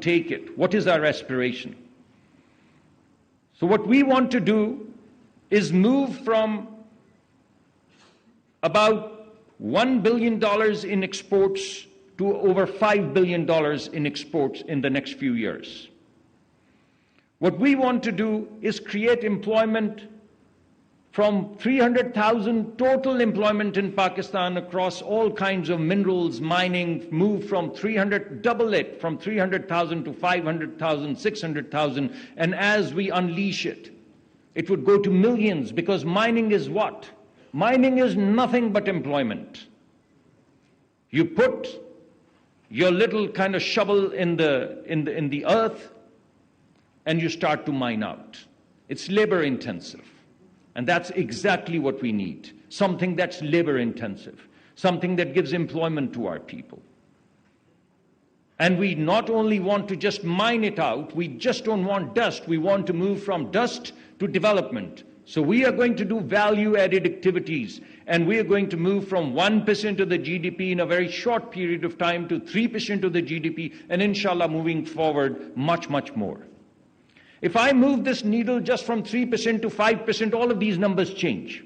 take it? What is our aspiration? So what we want to do is move from about $1 billion in exports to over $5 billion in exports in the next few years. What we want to do is create employment from 300,000 total employment in Pakistan across all kinds of minerals, mining, move from 300, double it from 300,000 to 500,000, 600,000, and as we unleash it, it would go to millions, because mining is what? Mining is nothing but employment. You put your little kind of shovel in the earth and you start to mine out. It's labor intensive. And that's exactly what we need. Something that's labor intensive. Something that gives employment to our people. And we not only want to just mine it out, we just don't want dust. We want to move from dust to development. So we are going to do value-added activities, and we are going to move from 1% of the GDP in a very short period of time to 3% of the GDP, and inshallah moving forward much, much more. If I move this needle just from 3% to 5%, all of these numbers change.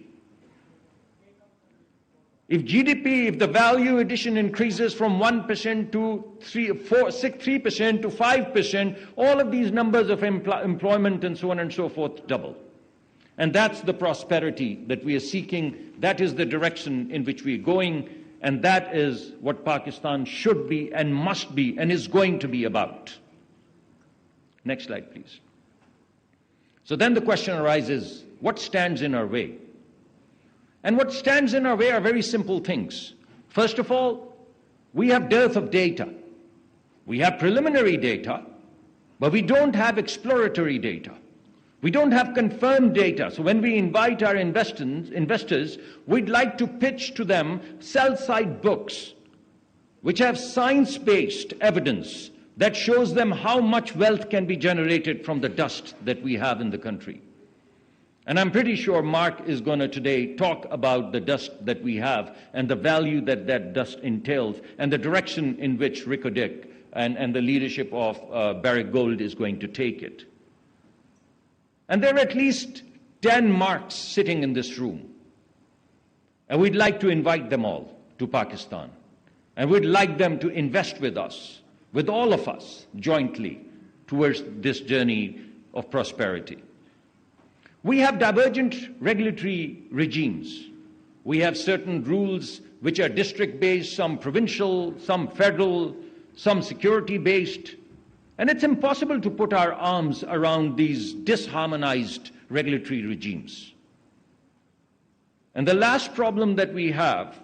If GDP, if the value addition increases from 1% to 3% to 5%, all of these numbers of employment and so on and so forth double. And that's the prosperity that we are seeking. That is the direction in which we are going. And that is what Pakistan should be and must be and is going to be about. Next slide, please. So then the question arises, what stands in our way? And what stands in our way are very simple things. First of all, we have dearth of data. We have preliminary data, but we don't have exploratory data. We don't have confirmed data. So when we invite our investors, we'd like to pitch to them sell-side books which have science-based evidence that shows them how much wealth can be generated from the dust that we have in the country. And I'm pretty sure Mark is going to today talk about the dust that we have and the value that that dust entails and the direction in which Rico Dick and the leadership of Barrick Gold is going to take it. And there are at least 10 Marks sitting in this room. And we'd like to invite them all to Pakistan. And we'd like them to invest with us, with all of us, jointly, towards this journey of prosperity. We have divergent regulatory regimes. We have certain rules which are district-based, some provincial, some federal, some security-based. And it's impossible to put our arms around these disharmonized regulatory regimes. And the last problem that we have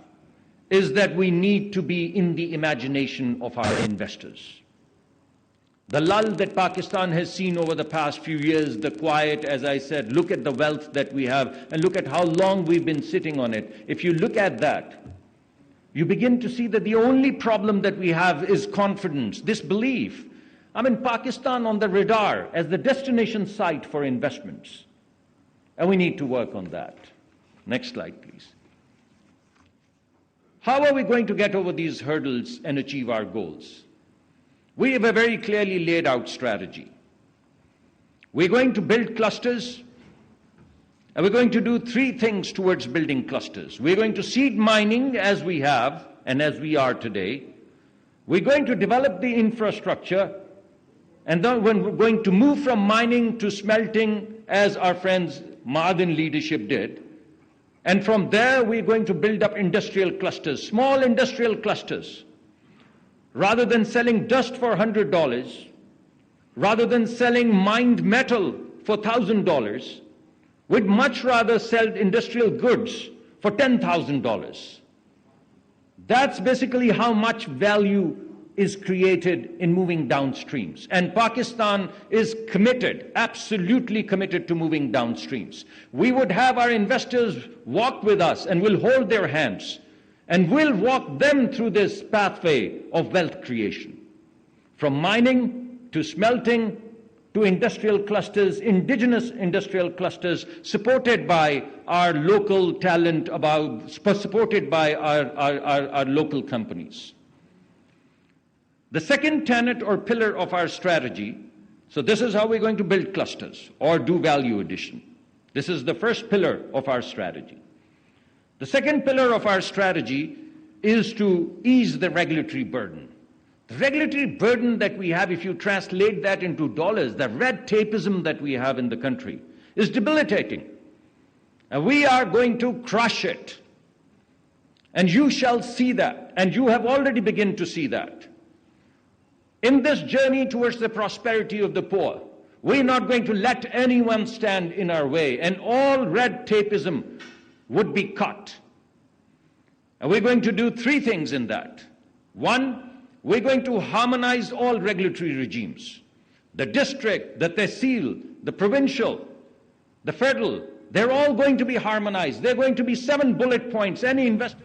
is that we need to be in the imagination of our investors. The lull that Pakistan has seen over the past few years, the quiet, as I said, look at the wealth that we have and look at how long we've been sitting on it. If you look at that, you begin to see that the only problem that we have is confidence, this belief. I mean, Pakistan on the radar as the destination site for investments. And we need to work on that. Next slide, please. How are we going to get over these hurdles and achieve our goals? We have a very clearly laid out strategy. We're going to build clusters, and we're going to do three things towards building clusters. We're going to seed mining as we have and as we are today. We're going to develop the infrastructure, and then we're going to move from mining to smelting as our friends Ma'aden leadership did. And from there, we're going to build up industrial clusters, small industrial clusters. Rather than selling dust for $100, rather than selling mined metal for $1,000, we'd much rather sell industrial goods for $10,000. That's basically how much value is created in moving downstreams. And Pakistan is committed, absolutely committed to moving downstreams. We would have our investors walk with us and we'll hold their hands and we'll walk them through this pathway of wealth creation. From mining to smelting to industrial clusters, indigenous industrial clusters, supported by our local talent, supported by our local companies. The second tenet or pillar of our strategy, so this is how we're going to build clusters or do value addition. This is the first pillar of our strategy. The second pillar of our strategy is to ease the regulatory burden. The regulatory burden that we have, if you translate that into dollars, the red tapeism that we have in the country is debilitating. And we are going to crush it. And you shall see that. And you have already begun to see that. In this journey towards the prosperity of the poor, we're not going to let anyone stand in our way. And all red tapeism would be cut. And we're going to do three things in that. One, we're going to harmonize all regulatory regimes. The district, the tehsil, the provincial, the federal, they're all going to be harmonized. They're going to be 7 bullet points. Any investor